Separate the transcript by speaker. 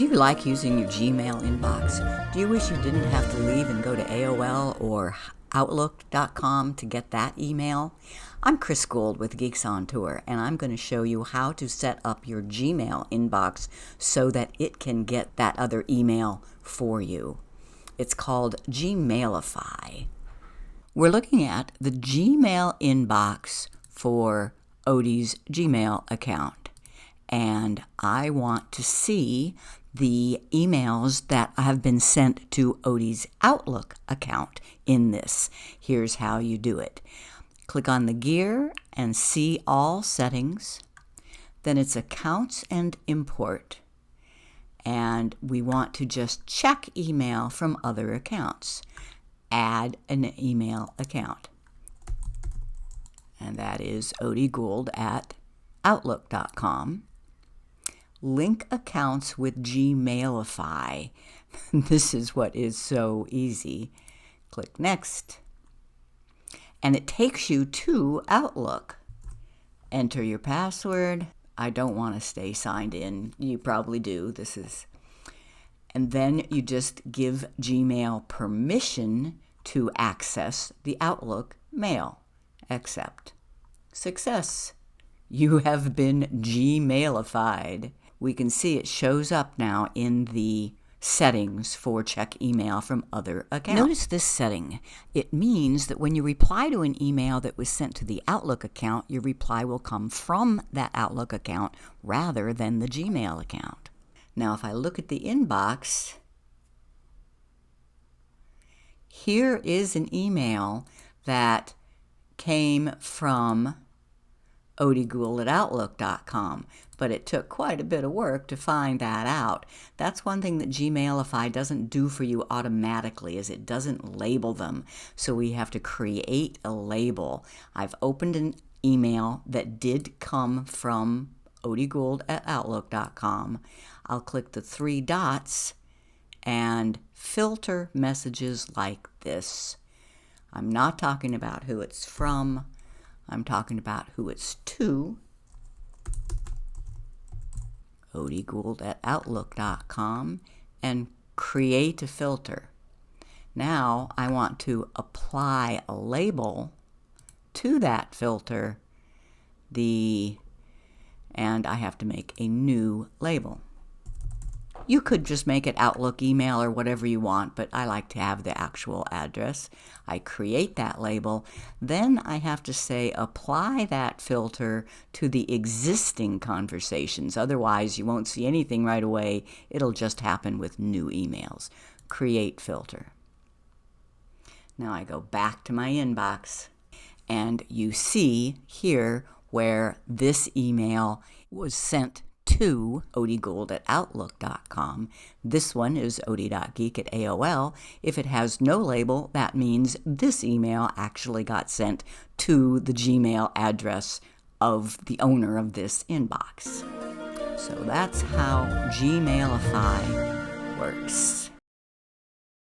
Speaker 1: Do you like using your Gmail inbox? Do you wish you didn't have to leave and go to AOL or Outlook.com to get that email? I'm Chris Guld with Geeks On Tour, and I'm going to show you how to set up your Gmail inbox so that it can get that other email for you. It's called Gmailify. We're looking at the Gmail inbox for Odie's Gmail account, and I want to see the emails that have been sent to Odie's Outlook account in this. Here's how you do it. Click on the gear and see all settings. Then it's accounts and import. And we want to just check email from other accounts. Add an email account. And that is Odie Guld at Outlook.com. Link accounts with Gmailify. This is what is so easy. Click Next. And it takes you to Outlook. Enter your password. I don't want to stay signed in. You probably do. And then you just give Gmail permission to access the Outlook mail. Accept. Success. You have been Gmailified. We can see it shows up now in the settings for check email from other accounts. Notice this setting. It means that when you reply to an email that was sent to the Outlook account, your reply will come from that Outlook account rather than the Gmail account. Now, if I look at the inbox, here is an email that came from Odie Guld at Outlook.com, but it took quite a bit of work to find that out. That's one thing that Gmailify doesn't do for you automatically, is it doesn't label them, so we have to create a label. I've opened an email that did come from Odie Guld at Outlook.com. I'll click the three dots and filter messages like this. I'm not talking about who it's from. I'm talking about who it's to. Odie Guld at Outlook.com, and create a filter. Now I want to apply a label to that filter, and I have to make a new label. You could just make it Outlook email or whatever you want, but I like to have the actual address. I create that label. Then I have to say apply that filter to the existing conversations. Otherwise, you won't see anything right away. It'll just happen with new emails. Create filter. Now I go back to my inbox, and you see here where this email was sent to Odie Guld at Outlook.com. This one is odie.geek at AOL. If it has no label, that means this email actually got sent to the Gmail address of the owner of this inbox. So that's how Gmailify works.